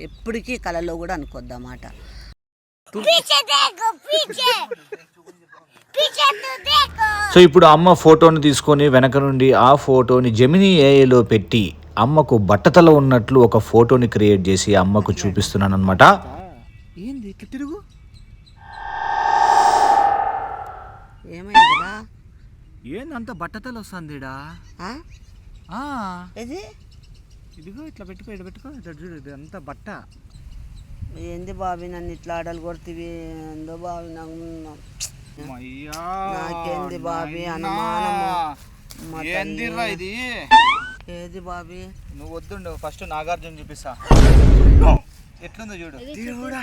ఎప్పటికీ కళలో కూడా అనుకోద్దన్నమాట. సో ఇప్పుడు అమ్మ ఫోటోని తీసుకొని వెనక నుండి ఆ ఫోటోని జెమినీ ఏఐలో పెట్టి అమ్మకు బట్టతల ఉన్నట్లు ఒక ఫోటోని క్రియేట్ చేసి అమ్మకు చూపిస్తున్నాను అనమాట. ఏంది ఇట్లా తిరుగు? ఏమైందిరా? ఏంది అంత బట్టతలు వస్తుందిడా? ఇది ఇదిగో ఇట్లా పెట్టుకో, ఇట్లా పెట్టుకో, ఇట్లా చూడు, ఇది అంతా బట్ట. ఏంది బాబీ నన్ను ఇట్లా ఆడలు కొడుతుంది? ఏందో బాబీ నాకేంది బాబీ అనుమానము. ఏందిరా ఇది? ఏది బాబీ? నువ్వు వద్దుండు, ఫస్ట్ నాగార్జున చూపిస్తా. ఎట్లుందో చూడు. దేవుడా,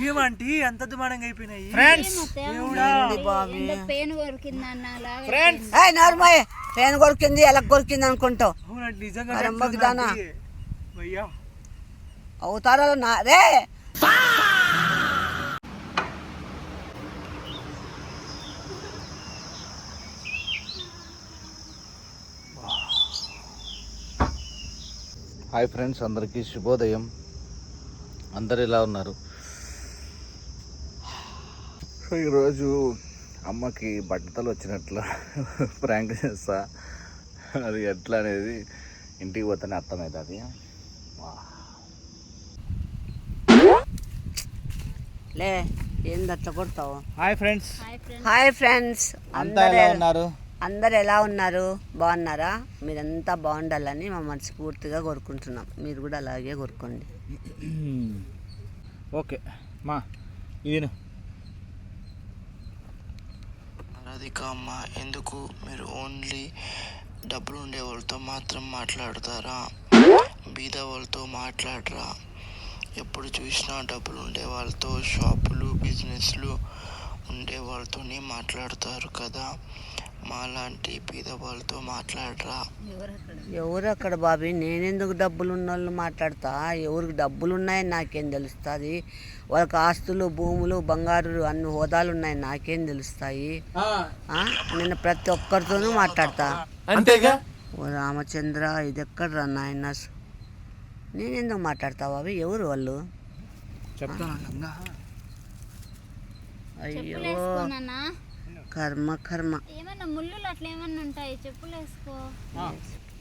ఏమంటి అంత దుమానంగా అయిపోయినాయి. ఫ్రెండ్స్ పేను కొరికింది, ఎలా కొరికింది అనుకుంటావు? నిజంగా అవుతారా రే? హాయ్ ఫ్రెండ్స్, అందరికీ శుభోదయం. అందరు ఎలా ఉన్నారు? సో ఈరోజు అమ్మకి బట్టతలు వచ్చినట్లు ప్రాంక్ చేస్తా. అది ఎట్లా అనేది ఇంటికి పోతేనే అర్థమవుతుంది. లే ఏంది అట్లా కొడతావు? Hi friends. హాయ్ ఫ్రెండ్స్, అందరు ఎలా ఉన్నారు? అందరు ఎలా ఉన్నారు? బాగున్నారా? మీరంతా బాగుండాలని మా మనస్ఫూర్తిగా కోరుకుంటున్నాం. మీరు కూడా అలాగే కోరుకోండి. ఓకే మా ఇది రాధిక అమ్మ, ఎందుకు మీరు ఓన్లీ డబ్బులు ఉండే వాళ్ళతో మాత్రం మాట్లాడతారా? బీద వాళ్ళతో మాట్లాడరా? ఎప్పుడు చూసినా డబ్బులు ఉండే వాళ్ళతో, షాపులు బిజినెస్లు ఉండే వాళ్ళతోనే మాట్లాడతారు కదా, మాలాంటి బీద వాళ్ళతో మాట్లాడరా? ఎవరు అక్కడ బాబీ? నేనెందుకు డబ్బులు ఉన్న వాళ్ళు మాట్లాడతా? ఎవరికి డబ్బులు ఉన్నాయని నాకేం తెలుస్తుంది? వాళ్ళకి ఆస్తులు, భూములు, బంగారు అన్ని హోదాలు ఉన్నాయి, నాకేం తెలుస్తాయి? నేను ప్రతి ఒక్కరితోనూ మాట్లాడతా. అంతేగా. ఓ రామచంద్ర, ఇది ఎక్కడ నాయన? నేనెందుకు మాట్లాడతా బాబీ? ఎవరు వాళ్ళు? చెప్తాను. అయ్యో కర్మ కర్మ. ఏమన్నా ముళ్ళులు అట్లా ఏమన్నా ఉంటాయి? చెప్పులు వేసుకో.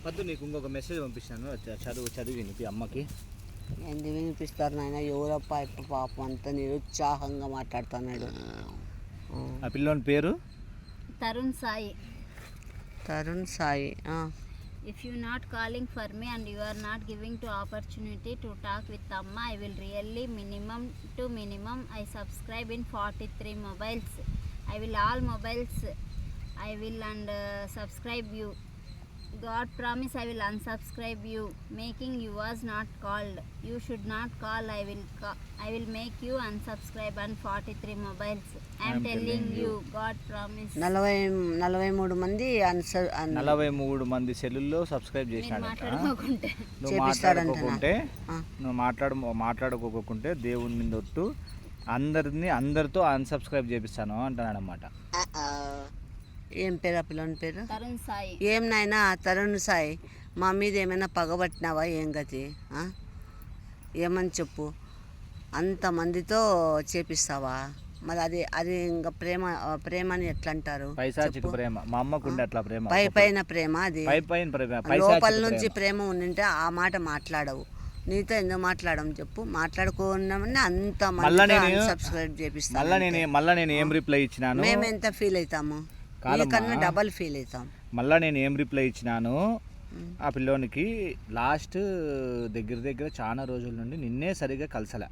వద్దు, నీకు ఇంకొక మెసేజ్ పంపిస్తాను, చదివి వినిపి అమ్మకి. ఎందుకు వినిపిస్తారు నాయన? ఎవరప్ప ఇప్ప పాపం అంతా నిరుత్సాహంగా మాట్లాడుతున్నాడు. ఆ పిల్లోని పేరు Tarun Sai. Tarun Sai. If you not calling for me and you are not giving to opportunity to talk with Amma, I will really minimum I subscribe in 43 mobiles. I will all mobiles I will and subscribe you. God promise I will unsubscribe you. Making you was not called. You should not call. I will make you unsubscribe on 43 mobiles. I am telling you. God promise. 43 మంది 43 మంది సెల్లుల్లో subscribe చేసినాడు. నువ్వు మాట్లాడుకోకుంటే దేవుని మీద ఒట్టు అందరితో unsubscribe చేపిస్తాను అంటున్నాడు అన్నమాట. ఏం పేరు ఆ పిల్లని పేరు? తరుణ్ సాయి. ఏం నాయనా తరుణ్ సాయి, మా మీద ఏమైనా పగబట్టినావా? ఏం గతి? ఏమని చెప్పు. అంతమందితో చేపిస్తావా? మరి అది ఇంకా ప్రేమని ఎట్లా అంటారు? పైశాచిక ప్రేమ. మా అమ్మకుండే అట్లా ప్రేమ, పైన ప్రేమ. అది లోపల నుంచి ప్రేమ ఉండింటే ఆ మాట మాట్లాడవు. నీతో ఎందుకు మాట్లాడడం చెప్పు? మాట్లాడుకున్నామని అంతమంది సబ్స్క్రైబ్ చేపిస్తాను. మళ్ళీ నేను ఏం రిప్లై ఇచ్చినాను? మేము ఎంత ఫీల్ అవుతాము? కన్నా డబల్ ఫీల్ అవుతాం. మళ్ళీ నేను ఏం రిప్లై ఇచ్చినాను ఆ పిల్లోనికి? లాస్ట్ దగ్గర చాలా రోజుల నుండి నిన్నే సరిగా కలిసలే.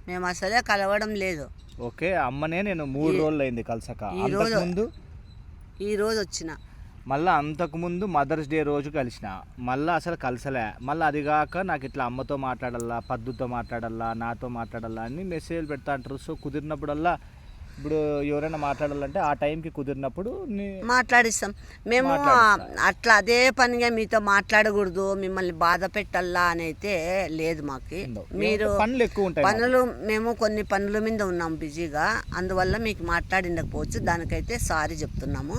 మేము అసలే కలవడం లేదు. ఓకే, అమ్మనే నేను 3 రోజులు అయింది కలిసక. ఈ రోజు వచ్చిన మళ్ళీ అంతకుముందు మదర్స్ డే రోజు కలిసిన, మళ్ళీ అసలు కలిసలే. మళ్ళీ అది కాక నాకు ఇట్లా అమ్మతో మాట్లాడాలా, పద్దుతో మాట్లాడాలా, నాతో మాట్లాడాలా అని మెసేజ్లు పెడతా అంటారు. సో కుదిరినప్పుడల్లా ఇప్పుడు ఎవరైనా మాట్లాడాలంటే ఆ టైంకి కుదిరినప్పుడు మాట్లాడిస్తాం మేము. అట్లా అదే పనిగా మీతో మాట్లాడకూడదు, మిమ్మల్ని బాధ పెట్టాలా అని అయితే లేదు మాకు. మీరు పనులు ఎక్కువ ఉంటాయి. పనులు మేము కొన్ని పనుల మీద ఉన్నాం బిజీగా, అందువల్ల మీకు మాట్లాడిండకపోవచ్చు. దానికైతే సారీ చెప్తున్నాము.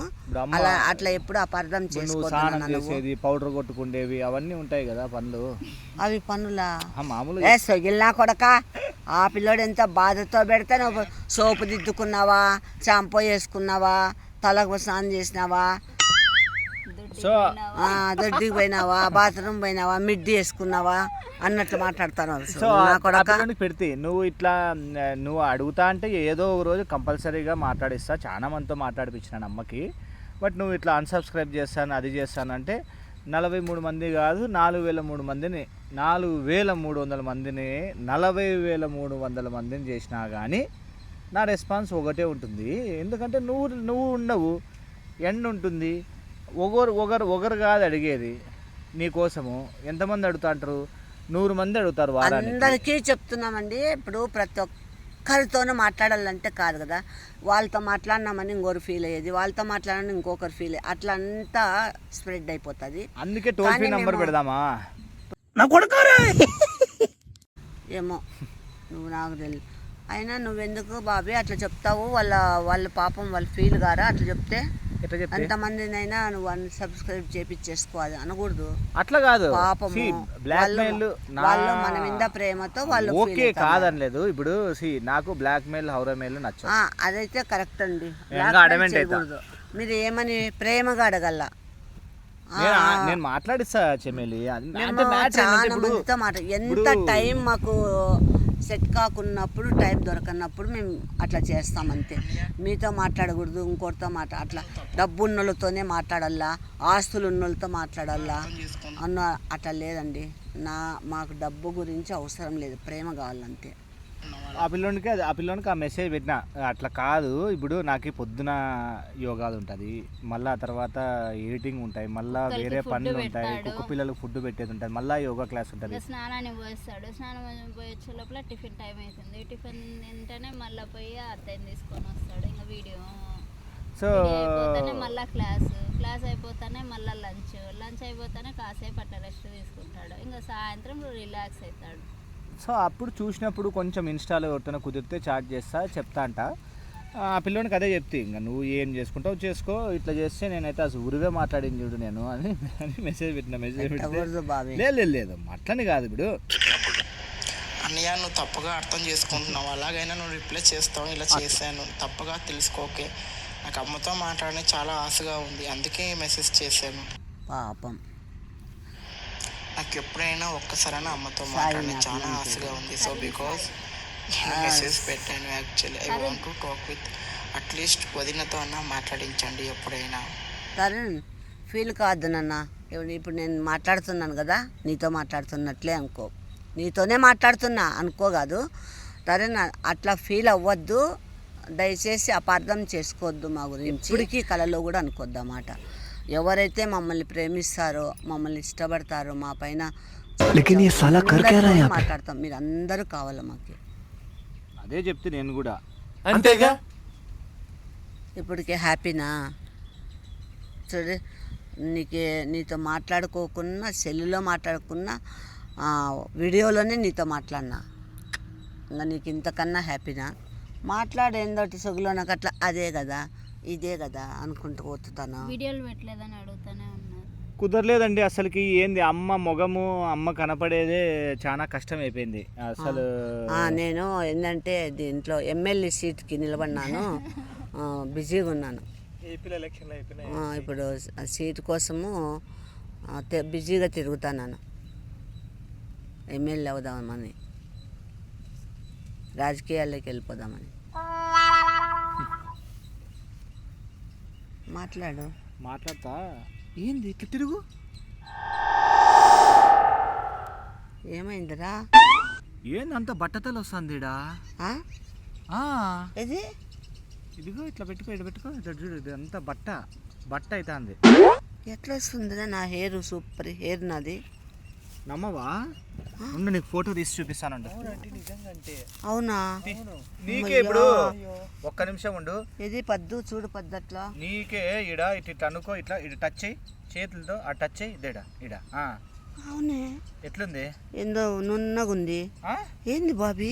అలా అట్లా ఎప్పుడు అపార్థం చేసుకోవద్దు. పౌడర్ కొట్టుకుండేవి అవన్నీ ఉంటాయి కదా పనులు. అవి పనులా మామూలు సొగిలినా కొడక. ఆ పిల్లోడు ఎంత బాధతో పెడితే నువ్వు సోపు దిద్దుకున్నావా, షాంపూ వేసుకున్నావా, తలకు స్నానం చేసినావా, దొడ్డికి పోయినావా, బాత్రూమ్ పోయినావా, మిడ్డి వేసుకున్నావా అన్నట్లు మాట్లాడతాను. పెడితే నువ్వు ఇట్లా నువ్వు అడుగుతా అంటే ఏదో ఒక రోజు కంపల్సరీగా మాట్లాడిస్తా. చాలా మందితో మాట్లాడిపించినాను అమ్మకి. బట్ నువ్వు ఇట్లా అన్సబ్స్క్రైబ్ చేస్తాను అది చేస్తానంటే 43 మంది కాదు 4,003 మందిని 4,300 మందిని 40,300 మందిని చేసినా కానీ నా రెస్పాన్స్ ఒకటే ఉంటుంది. ఎందుకంటే నువ్వు ఉండవు, ఎండ్ ఉంటుంది. ఒకరు కాదు అడిగేది నీకోసము. ఎంతమంది అడుగుతాంటారు? 100 మంది అడుగుతారు వారానికి. అందరికీ చెప్తున్నామండి. ఇప్పుడు ప్రతి ఒక్కరితోనూ మాట్లాడాలంటే కాదు కదా, వాళ్ళతో మాట్లాడినామని ఇంకొకరు ఫీల్ అయ్యేది, వాళ్ళతో మాట్లాడని ఇంకొకరు ఫీల్ అయ్యేది, అట్లా అంతా స్ప్రెడ్ అయిపోతుంది. అందుకే టోల్ ఫ్రీ నంబర్ పెడదామా? ఏమో నువ్వు నాకు తెలియదు. అయినా నువ్వెందుకు బాబీ అట్లా చెప్తావు? వాళ్ళ పాపం వాళ్ళు ఫీల్ గారా అట్లా చెప్తే? ఎంతమందినైనా నువ్వు అన్సబ్స్క్రైబ్ చేపించేసుకో అది అనకూడదు. అట్లా కాదు, పాపము వాళ్ళు మన మీద ప్రేమతో వాళ్ళు ఓకే కాదనలేదు. ఇప్పుడు నాకు బ్లాక్ మెయిల్ హౌరా మెయిల్ నచ్చదు. అదైతే కరెక్ట్ అండి. మీరు ఏమని ప్రేమగా అడగల. నేను మాట్లాడిస్తా చెమేలి. చాలా మందితో ఎంత టైం మాకు సెట్ కాకున్నప్పుడు, టైం దొరకనప్పుడు మేము అట్లా చేస్తాం అంతే. మీతో మాట్లాడకూడదు, ఇంకోటితో అట్లా డబ్బు ఉన్నోళ్ళతోనే మాట్లాడాలా, ఆస్తులు ఉన్నోళ్ళతో మాట్లాడాలా అన్న అట్లా లేదండి. మాకు డబ్బు గురించి అవసరం లేదు, ప్రేమ కావాలంతే. ఆ పిల్లోనికి ఆ మెసేజ్ పెట్టినా అట్లా కాదు. ఇప్పుడు నాకు పొద్దున యోగాలు ఉంటుంది, మళ్ళీ తర్వాత ఎడిటింగ్ ఉంటాయి, మళ్ళీ వేరే పనులు ఉంటాయి, కుక్క పిల్లలకు ఫుడ్ పెట్టేది ఉంటుంది, మళ్ళీ యోగా క్లాస్ ఉంటుంది. స్నానానికి పోస్తాడు, స్నానం పోయి వచ్చే లోపల టిఫిన్ టైం అవుతుంది. టిఫిన్ తింటేనే మళ్ళీ పోయి అర్థం తీసుకొని వస్తాడు. ఇంకా వీడియో అయిపోతానే మళ్ళీ క్లాస్ అయిపోతానే మళ్ళీ లంచ్ అయిపోతానే కాసేపు అట్లా రెస్ట్ తీసుకుంటాడు. ఇంకా సాయంత్రం రిలాక్స్ అవుతాడు. సో అప్పుడు చూసినప్పుడు కొంచెం ఇన్స్టాలో ఎవరితోనో కుదిరితే చాట్ చేస్తా, చెప్తా అంట. ఆ పిల్లోనికి అదే చెప్తే, ఇంకా నువ్వు ఏం చేసుకుంటావు చేసుకో, ఇట్లా చేస్తే నేనైతే అసలు ఊరివే మాట్లాడింది చూడు నేను అని మెసేజ్ పెట్టిన. లేదు అట్లని కాదు. ఇప్పుడు అన్నయ్య నువ్వు తప్పుగా అర్థం చేసుకుంటున్నావు, అలాగైనా నువ్వు రిప్లై చేస్తావు, ఇలా చేశాను తప్పుగా తెలుసుకోకే. నాకు అమ్మతో మాట్లాడడానికి చాలా ఆశగా ఉంది, అందుకే మెసేజ్ చేశాను. పాపం నాకు ఎప్పుడైనా ఒక్కసారైనా అమ్మతో మాట్లాడడానికి చాలా ఆశగా ఉంది. సో బికాస్ మెసేజ్ పెట్టాను. Actually I want to talk with at least వదినతో అన్నా మాట్లాడించండి ఎప్పుడైనా. తరుణ్ ఫీల్ కాదు నాన్న. ఇప్పుడు నేను మాట్లాడుతున్నాను కదా, నీతో మాట్లాడుతున్నట్లే అనుకో, నీతోనే మాట్లాడుతున్నా అనుకో కాదు. తరుణ్ అట్లా ఫీల్ అవ్వద్దు, దయచేసి అపార్థం చేసుకోవద్దు మా గురించి. ఇప్పటికీ కళలో కూడా అనుకోద్దు అన్నమాట. ఎవరైతే మమ్మల్ని ప్రేమిస్తారో, మమ్మల్ని ఇష్టపడతారో, మా పైన మాట్లాడతాం. మీరు అందరూ కావాలి మాకు. అదే చెప్తే నేను కూడా అంతేగా. ఇప్పటికే హ్యాపీనా? చూడు, నీతో మాట్లాడుకోకున్నా, సెల్లులో మాట్లాడుకున్నా, వీడియోలోనే నీతో మాట్లాడినా, ఇంకా నీకు ఇంతకన్నా హ్యాపీనా? మాట్లాడేందోటి సొగులో నాకు అట్లా అదే కదా ఇదే కదా అనుకుంటూ పోతున్నాను. వీడియోలు పెట్టలేదని అడుగుతానే ఉన్నారు. కుదరలేదండి అసలుకి. ఏంది అమ్మ మొగము, అమ్మ కనపడేదే చాలా కష్టం అయిపోయింది అసలు. నేను ఏంటంటే దీంట్లో ఎమ్మెల్యే సీట్కి నిలబడినాను, బిజీగా ఉన్నాను. ఇప్పుడు సీట్ కోసము బిజీగా తిరుగుతాను. ఎమ్మెల్యే అవుదామని, రాజకీయాల్లోకి వెళ్ళిపోదామని. మాట్లాడతా. ఏంది ఇట్లా తిరుగు? ఏమైందిరా? ఏంది అంత బట్టతలు వస్తుందిడా? ఇది ఇదిగో ఇట్లా పెట్టుకో, ఇటు పెట్టుకో, ఇట్లా చూడు, ఇది అంతా బట్ట అవుతుంది. ఎట్లా వస్తుందిరా? నా హెయిర్ సూపర్ హెయిర్ నాది. నమ్మవా? ఉండు నీకు ఫోటో తీసి చూపిస్తానండి. అవునా? నీకే ఇప్పుడు ఒక్క నిమిషం ఉండు. ఇది పద్దు చూడు పద్దట్లా. నీకే ఇడ ఇట్లా అనుకో, ఇట్లా ఇటు టచ్ చేయి చేతులతో, ఆ టచ్ చేయి ఇదేడా ఇడ. అవునే ఎట్లుంది? ఏందో నున్నగుంది. ఏంది బాబీ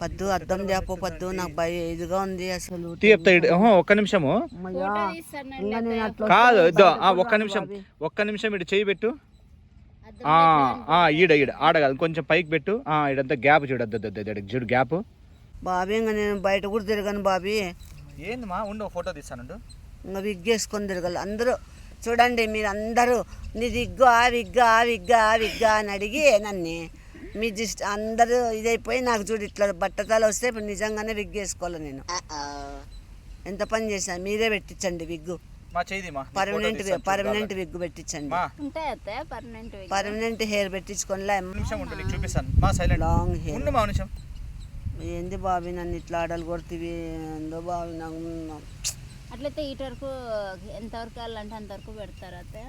పద్దు అద్దం లేపో పద్దు, నాకు ఇదిగా ఉంది అసలు. ఒక్క నిమిషము కాదు, ఒక్క నిమిషం ఇటు చేయి పెట్టు. ఈడ ఆడ కాదు, కొంచెం పైకి పెట్టు. ఇడంతా గ్యాప్ చూడు గ్యాప్. బాబీ ఇంకా నేను బయట కూడా తిరగను బాబీ. ఏంది మా ఉండు ఫోటో తీస్తానండు. ఇంకా విగ్గేసుకొని తిరగాలి అందరూ. చూడండి మీరు అందరూ నీ విగ్గా విగ్గా విగ్గా విగ్గా అని అడిగి నన్ను మీ జస్ట్ అందరూ ఇదైపోయి నాకు చూడు ఇట్లా బట్టతలు వస్తే ఇప్పుడు నిజంగానే విగ్ వేసుకోవాలి నేను. ఎంత పని చేశాను. మీరే పెట్టించండి విగ్గు, పర్మనెంట్ విగ్ పెట్టించండి. పర్మనెంట్ హెయిర్ పెట్టించుకొని లాంగ్ హెయిర్. ఏంది బాబీ నన్ను ఇట్లా ఆడలు కొడుతుంది ఏందో బాబీ నాకు. అట్లయితే ఇటు వరకు ఎంతవరకు వెళ్ళాలంటే అంతవరకు పెడతారు అయితే.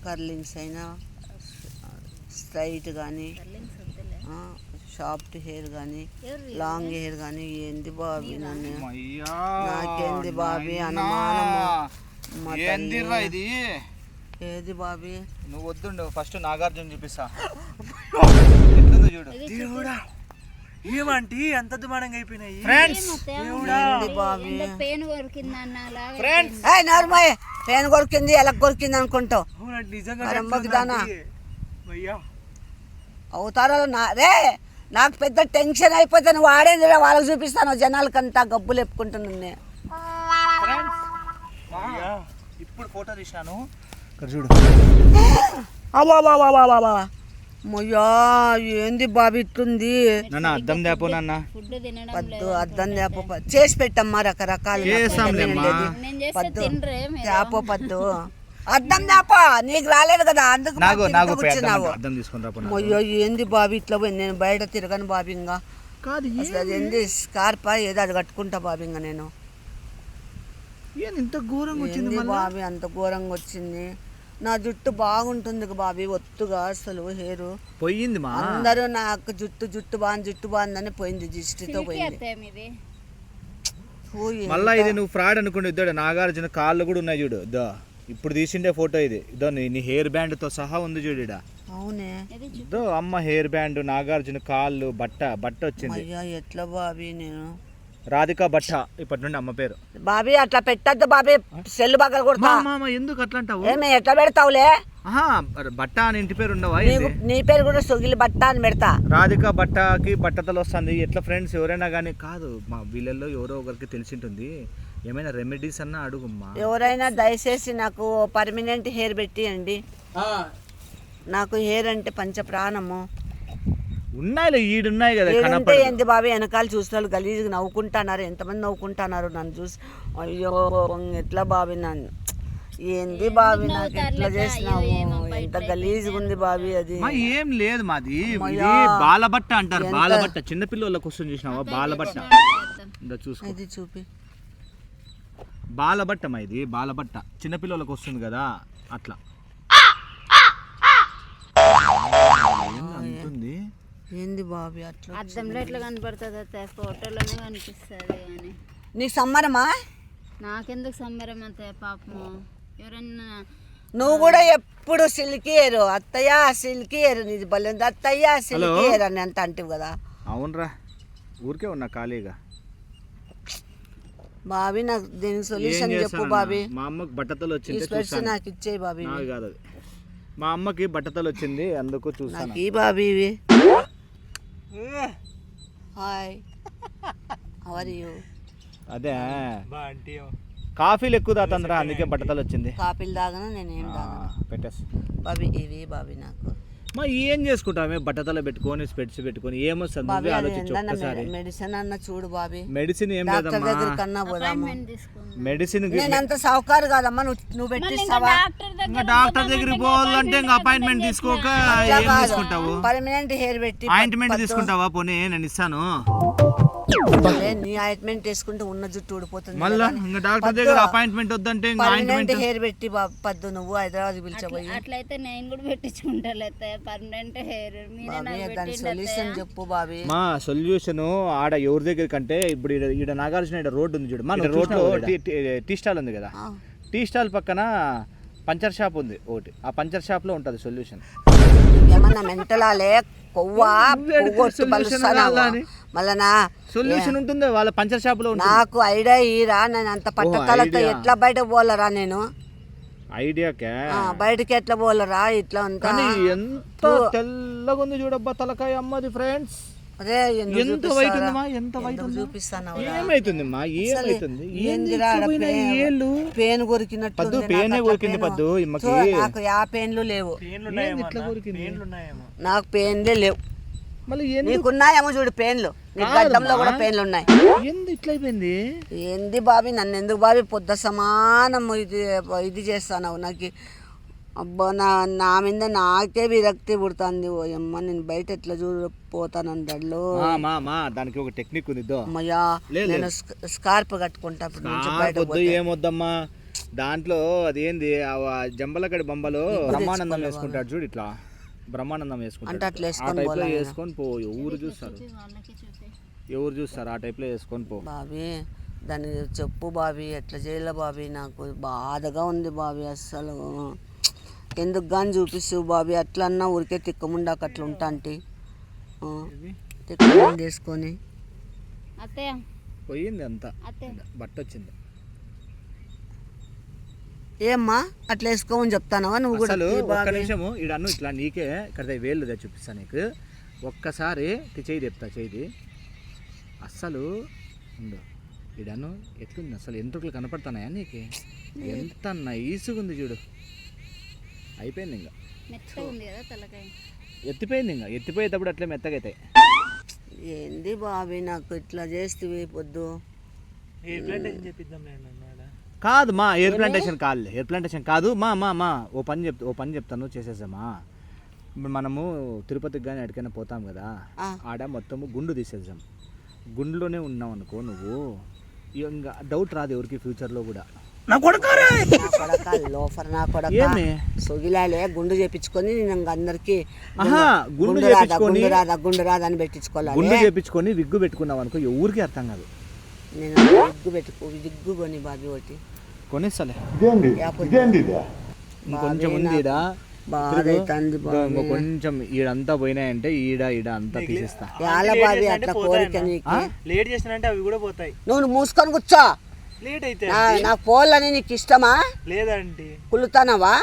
కర్లింగ్స్ అయినా స్ట్రైట్ కానీ షార్ట్ హెయిర్ కానీ లాంగ్ హెయిర్ కానీ. ఏంది బాబీ నన్ను, నాకేంది బాబీ అనుమానము. ఏది బాబీ? నువ్వు వద్దు ఫస్ట్ నాగార్జున చూపిస్తా. చూడు ఏమంటే అంత దుమానంగా అయిపోయినాయి. పేను కొరికింది ఎలా కొరికింది అనుకుంటావు. అవుతారో రే నాకు పెద్ద టెన్షన్ అయిపోతే నువ్వు ఆడేది వాళ్ళకి చూపిస్తాను. జనాలకంతా గబ్బులు ఎప్పుకుంటున్నా. ఇప్పుడు ఫోటో తీసినాను చూడు. మొయ్యా ఏంది బాబీ ఇట్లుంది. అద్దం దేపో నాన్న పద్దు అద్దం దేపో చేసి పెట్టమ్మా రకరకాలు. పద్దు దేపో పద్దు అద్దం దేపో. నీకు రాలేదు కదా అందుకు కూర్చున్నావు. మొయ్యో ఏంది బాబీ ఇట్లా పోయి. నేను బయట తిరగను బాబీ. ఇంకా అసలు అది ఏంది స్కార్పా ఏదో అది కట్టుకుంటా బాబీ. ఇంకా నేను ఇంత ఘోరంగా వచ్చింది బాబీ, అంత ఘోరంగా వచ్చింది. నా జుట్టు బాగుంటుంది బాబీ ఒత్తుగా అసలు హెయిర్ పోయింది. అందరూ నాకు జుట్టు బాగుందని పోయింది. దిష్టితో పోయింది. మళ్ళా ఇది నువ్వు ఫ్రాడ్ అనుకుంటే ఇద్దాడు. నాగార్జున కాళ్ళు కూడా ఉన్నాయి చూడు. ఇప్పుడు తీసిండే ఫోటో ఇది. ఇదో నీ హెయిర్ బ్యాండ్ తో సహా ఉంది చూడు. అవునే ఇదో అమ్మ హెయిర్ బ్యాండ్, నాగార్జున కాళ్ళు, బట్ట వచ్చింది. ఎట్లా బాబీ నేను రాధికా బట్ట ఇప్పటి నుండి అమ్మ పేరు. బాబీ అట్లా పెట్టద్దు బాబీ, సెల్లు బగలు కొడతా. ఎందుకు అట్లా అంటావు? ఏమే ఎట్లా పెడతావులే? బట్ట అని ఇంటి పేరు ఉండవా? నీ పేరు కూడా సొగిలి బట్ట అని పెడతా. రాధికా బట్టకి బట్టతలు వస్తుంది. ఎట్లా ఫ్రెండ్స్ ఎవరైనా కానీ కాదు, మా వీళ్ళల్లో ఎవరో ఒకరికి తెలిసింటుంది. ఏమైనా రెమెడీస్ అన్నా అడుగుమ్మా. ఎవరైనా దయచేసి నాకు పర్మనెంట్ హెయిర్ పెట్టియండి. నాకు హెయిర్ అంటే పంచ ప్రాణము. ఉన్నాయి ఈడున్నాయి కదా. ఏంది బాబీ వెనకాల చూసిన గలీజ్గా నవ్వుకుంటున్నారు. ఎంతమంది నవ్వుకుంటున్నారు నన్ను చూసి. అయ్యో ఎట్లా బాబీ నన్ను ఏంది బాబీ నాకు ఎట్లా చేసినావు. ఎంత గలీజ్గా ఉంది బాబీ. అది ఏం లేదు మాది బాలబట్ట అంటారు. బాలబట్ట చిన్నపిల్లలకు వస్తుంది చూసినావా? బాలబట్ట చూసుకో. ఇది చూపి. బాలబట్ట మా ఇది బాలబట్ట చిన్నపిల్లలకు వస్తుంది కదా అట్లా. అంటుంది ఏంది బాబీ అట్లా? అద్దంలో ఎట్లా కనపడుతుంది? ఫోటోలోనే కనిపిస్తుంది. కానీ నీకు సమ్మరమా? నాకెందుకు సమ్మరం అంతే పాపము. ఎవరన్నా నువ్వు కూడా ఎప్పుడు సిల్కీ హెయిర్ అత్తయ్య సిల్కీ హెయిర్ నీది బలి అత్తయ్య సిల్కీ హెయిర్ అని అంత అంటివి కదా. అవునరా ఊరికే ఉన్నా ఖాళీగా. బాబీ నాకు దీనికి సొల్యూషన్ చెప్పు బాబీ. మా అమ్మకి బట్టతలు వచ్చింది, నాకు ఇచ్చేయి బాబీ. కాదు అది మా అమ్మకి బట్టతలు వచ్చింది అందుకు చూస్తాను. ఈ బాబీ ఇవి. Hi how are you? అదే కాఫీలు ఎక్కువ తాతంద్రా అందుకే బట్టతలు వచ్చింది. కాఫీలు తాగను నేను ఏం తాగను. పెట్టేసి బాబీ ఇవి బాబీ నాకు. మా ఏం చేసుకుంటామే బట్టతలు పెట్టుకొని స్పెట్స్ పెట్టుకొని ఏమొస్తుంది నువ్వే ఆలోచించు ఒక్కసారి. మెడిసిన్ అన్న చూడు బాబీ. మెడిసిన్ ఏం డాక్టర్ లేదమ్మా. దగ్గర కన్నా పోదాము. మెడిసిన్ నేను అంత సౌకర్యం కాదమ్మా. నువ్వు పెట్టిస్తావా? డాక్టర్ దగ్గరికి పోవాలంటే ఇంకా అపాయింట్మెంట్ తీసుకోక ఏం తీసుకుంటావు? పర్మనెంట్ హెయిర్ పెట్టి ఆయింట్మెంట్ తీసుకుంటావా? పోనీ నేను ఇస్తాను. నీ ఆయింట్మెంట్ వేసుకుంటే ఉన్న జుట్టు ఊడిపోతుంది మళ్ళా ఇంకా డాక్టర్ దగ్గర అపాయింట్మెంట్ వద్దంటే ఇంకా పర్మనెంట్ హెయిర్ పెట్టి పద్దు నువ్వు హైదరాబాద్ పిలిచబోయి అట్లయితే నేను కూడా పెట్టించుకుంటా పర్మనెంట్ హెయిర్ దాని సొల్యూషన్ చెప్పు బాబీ. మా సొల్యూషన్ ఆడ ఎవరి దగ్గర కంటే ఇప్పుడు ఈడ నాగార్జున రోడ్ ఉంది చూడు, మన రోడ్లో టీ స్టాల్ ఉంది కదా, టీ స్టాల్ పక్కన పంచర్ షాప్ ఉంది ఒకటి, ఆ పంచర్ షాప్ లో ఉంటది సొల్యూషన్. ఏమన్నా మెంటలాలే కొవ్వా మళ్ళా సొల్యూషన్ ఉంటుంది వాళ్ళ పంచర్ షాప్ లో. నాకు ఐడియా ఇరా, నేను అంత పట్టతలతో ఎట్లా బయటకు పోలరా, నేను ఐడియాకే బయటకి ఎట్లా పోలరా ఇట్లా అంతా. ఎంత తెల్లగా ఉంది చూడబ్బా తలకాయ అమ్మది ఫ్రెండ్స్. అదే ఎంత వైట్ ఉందమ్మా, ఎంత వైట్ ఉంది చూపిస్తాను. ఏమైతుందమ్మా, ఏమైతుంది, పేను కొరికినట్టు పద్దు, పేనే కొరికింది పద్దు ఇమ్మకి. నాకు యా పేన్లు లేవు, ఇట్లా కొరికింది, నాకు పేన్లే లేవు. మళ్ళీ నీకున్నాయేమో చూడు పేన్లు, నీ గడ్డంలో కూడా పేన్లు ఉన్నాయి. ఏంది ఇట్లా అయిపోయింది, ఏంది బాబీ, నన్ను ఎందుకు బాబీ పొద్దు సమానం ఇది చేస్తాను. నాకు అబ్బా నా మీద నాకే విరక్తి పుడుతుంది. అమ్మ నేను బయట ఎట్లా చూడిపోతానంటాడు. దానికి ఒక టెక్నిక్ ఉంది. అమ్మయ్యా నేను స్కార్ప్ కట్టుకుంటా ఏమొద్దమ్మా దాంట్లో అదేంది జంబలకడి బొమ్మలో బ్రహ్మానందం వేసుకుంటాడు చూడు, ఇట్లా బ్రహ్మానందం వేసుకుంటాడు. అట్లా వేసుకొని పో, ఎవరు చూస్తారు ఆ టైప్ లో వేసుకొని పో బాబీ. దాన్ని చెప్పు బాబీ, ఎట్లా చేయాలి బాబీ, నాకు బాధగా ఉంది బాబీ. అస్సలు ఎందుకు కానీ చూపిస్తు బాబీ, అట్లా అన్నా ఊరికే తిక్కముండాక అట్లా ఉంటా అంటే తిక్కముందు వేసుకొని పోయింది అంతా, బట్ట వచ్చింది. ఏమ్మా అట్లా వేసుకోమని చెప్తానవా నువ్వు కూడా? ఒక్క నిమిషము ఇడన్ను ఇట్లా నీకే ఇక్కడ వేలు చూపిస్తా నీకు. ఒక్కసారి చెయ్యి చెప్తా, చెయ్యి అస్సలు ఉండు. ఇడను ఎట్లుంది అసలు, ఎంట్రుకలు కనపడుతున్నాయా నీకు? ఎంత నైస్గా ఉంది చూడు. అయిపోయింది ఇంకా, ఎత్తిపోయింది ఇంకా, ఎత్తిపోయేటప్పుడు అట్లే మెత్తగా అవుతాయి. ఏంది బాబీ నాకు ఇట్లా చేస్తే పొద్దు. కాదు మా హెయిర్ ప్లాంటేషన్ కాదు, హెయిర్ ప్లాంటేషన్ కాదు మా ఓ పని చెప్తాను చేసేసామా. ఇప్పుడు మనము తిరుపతికి కానీ ఎక్కడికైనా పోతాం కదా, ఆడ మొత్తము గుండు తీసేద్దాం. గుండులోనే ఉన్నావు అనుకో నువ్వు, ఇంకా డౌట్ రాదు ఎవరికి ఫ్యూచర్లో కూడా. నా కొడక లోఫర్, నా కొడక సొగిలాలే గుండు చేపించుకొని నేను అందరికి గుండు రాదా అని పెట్టించుకోవాలి. గుండు చేపించుకొని విగ్గు పెట్టుకున్నావు అనుకో ఎవరికి అర్థం కాదు. నేను విగ్గు కొని బాబీ ఒకటి కొనిస్తలే, కొంచెం ఉంది ఈడ బాధ అవుతుంది కొంచెం ఈడంతా పోయినాయంటే ఈడ అంతా తీసేస్తా. బాబీ అట్లా కోరిక నీకు, లేట్ చేసినంటే అవి కూడా పోతాయి. నువ్వు మూసుకొని కూర్చో. లేట్ అయితే నాకు పోలని నీకు ఇష్టమా? లేదండి కులుతానవా?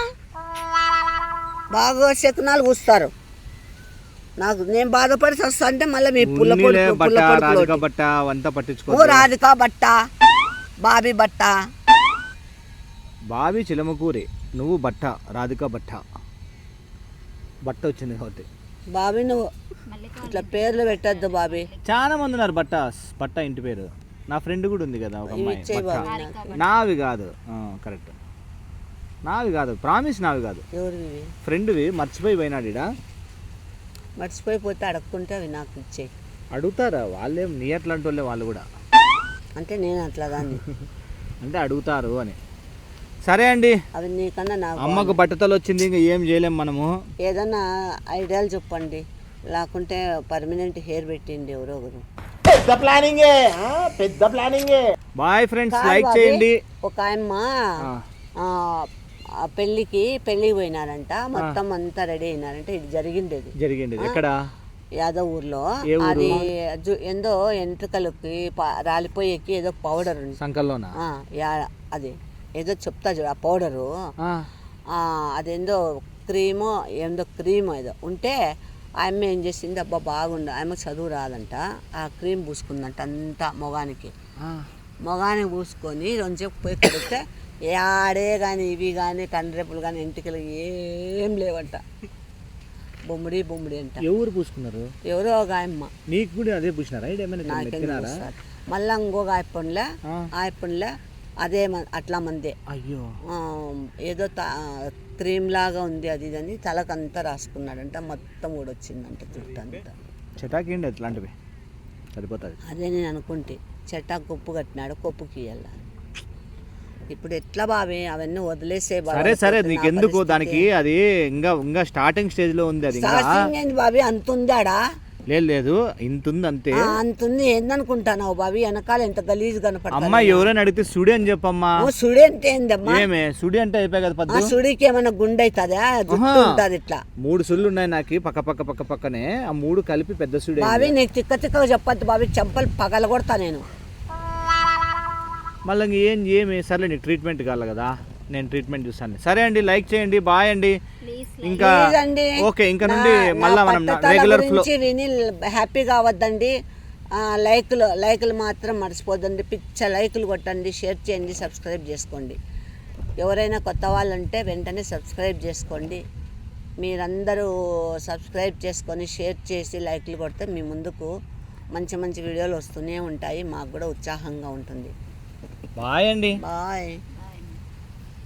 బాగా శకునాలు కూస్తారు. నాకు నేను బాధపడి వస్తా అంటే మళ్ళీ మీ రాధికా బట్ట, బాబీ బట్ట, బాబీ చిలమకూరి, నువ్వు బట్ట రాధికా బట్ట వచ్చింది కాబట్టి బాబీ నువ్వు ఇట్లా పేర్లు పెట్టద్దు బాబీ. చాలా మంది ఉన్నారు బట్ట ఇంటి పేరు. నా ఫ్రెండ్ కూడా ఉంది కదా ఒక అమ్మాయి. నావి కాదు, కరెక్ట్ నావి కాదు, ప్రామిస్ నావి కాదు, ఫ్రెండ్వి. మర్చిపోయి పోయినాడు ఇడా, మర్చిపోయిపోతే అడగకుంటే అవి నాకు ఇచ్చేయి. అడుగుతారా వాళ్ళేం నీ అట్లాంటి వాళ్ళే వాళ్ళు కూడా, అంటే నేను అట్లా దాన్ని అంటే అడుగుతారు అని. సరే అండి, అవి నీకన్నా నాకు అమ్మకు బట్టతలు వచ్చింది, ఇంకా ఏం చేయలేం మనము. ఏదన్నా ఐడియాలు చెప్పండి, లేకుంటే పర్మనెంట్ హెయిర్ పెట్టిండి ఎవరో ఒకరు. పెద్ద ప్లానింగ్. బాయ్ ఫ్రెండ్స్, లైక్ చేయండి. ఒక ఆయమ్మ పెళ్ళికి పోయినారంట, మొత్తం అంతా రెడీ అయినారంట. ఇది జరిగింది ఎక్కడ? యాదవ్ ఊర్లో. అది ఏందో ఎంట్రుకలకి రాలిపోయేకి ఏదో పౌడర్ సంకల్లోనా అది ఏదో చెప్తా చూడు, ఆ పౌడరు అదేందో క్రీమ్ ఏదో ఉంటే ఆమె ఏం చేసింది, అబ్బా బాగుండు, ఆమె చదువు రాదంట, ఆ క్రీమ్ పూసుకుందంట అంతా మొగానికి పూసుకొని రెండుసేపు పోయి కడిగితే ఆడే కానీ ఇవి కానీ కండ్రెప్పులు కానీ ఇంటికి ఏం లేవంట. బొమ్మిడి అంట. ఎవరు పూసుకున్నారు? ఎవరో ఒక ఆయమ్మ. నీకు కూడా అదే పూసినారా? మళ్ళా ఇంకొక ఆయప్పన్లే అదే అట్లా మందే. అయ్యో, ఏదో క్రీమ్ లాగా ఉంది అది అని తలకంతా రాసుకున్నాడంట, మొత్తం ఊడొచ్చిందంట జుట్టు అంతా. చటాకేండి అట్లాంటివి. సరిపోతుంది. అదే నేను అనుకుంటే చెట్టా కొప్పు కట్టినాడు, కొప్పుకి ఇయ్యాల. ఇప్పుడు ఎట్లా బాబే అవన్నీ వదిలేసే సరే సరే నీకెందుకు దానికి, అది ఇంకా స్టార్టింగ్ స్టేజ్లో ఉంది. అది ఏంది బాబీ అంత ఉందాడా? లేదు ఇంతుంది అంతే. అంతుంది ఏందనుకుంటానావు బాబీ? వెనకాల ఎంత గలీజ్ కనపడతా. అమ్మా ఎవరైనా అడిగితే సుడి అని చెప్పమ్మా. సుడి అంటే ఏందమ్మా? ఏమే సుడి అంటే అయిపోయి కదా పద్దు. సుడికి ఏమైనా గుండె అవుతుందా? జుట్టు ఉంటుంది ఇట్లా. 3 సుళ్ళు ఉన్నాయి నాకు పక్కనే, ఆ 3 కలిపి పెద్ద సుడి. బాబీ నీకు తిక్కగా చెప్పద్దు బాబీ, చెంపలు పగల కొడతా నేను. మళ్ళీ ఏమి సర్లే నీకు ట్రీట్మెంట్ కావాలి కదా, నేను ట్రీట్మెంట్ చూస్తాను. సరే అండి, లైక్ చేయండి, బాయ్ అండి. ఇంకా ఓకే, ఇంకా నుండి మళ్ళీ మనం రెగ్యులర్ ఫ్లో విని హ్యాపీగా అవ్వద్దండి. లైకులు మాత్రం మర్చిపోద్దండి. పిచ్చ లైకులు కొట్టండి, షేర్ చేయండి, సబ్స్క్రైబ్ చేసుకోండి. ఎవరైనా కొత్త వాళ్ళు ఉంటే వెంటనే సబ్స్క్రైబ్ చేసుకోండి. మీరందరూ సబ్స్క్రైబ్ చేసుకొని షేర్ చేసి లైక్లు కొడితే మీ ముందుకు మంచి మంచి వీడియోలు వస్తూనే ఉంటాయి. మాకు కూడా ఉత్సాహంగా ఉంటుంది. బాయ్ అండి. బాయ్.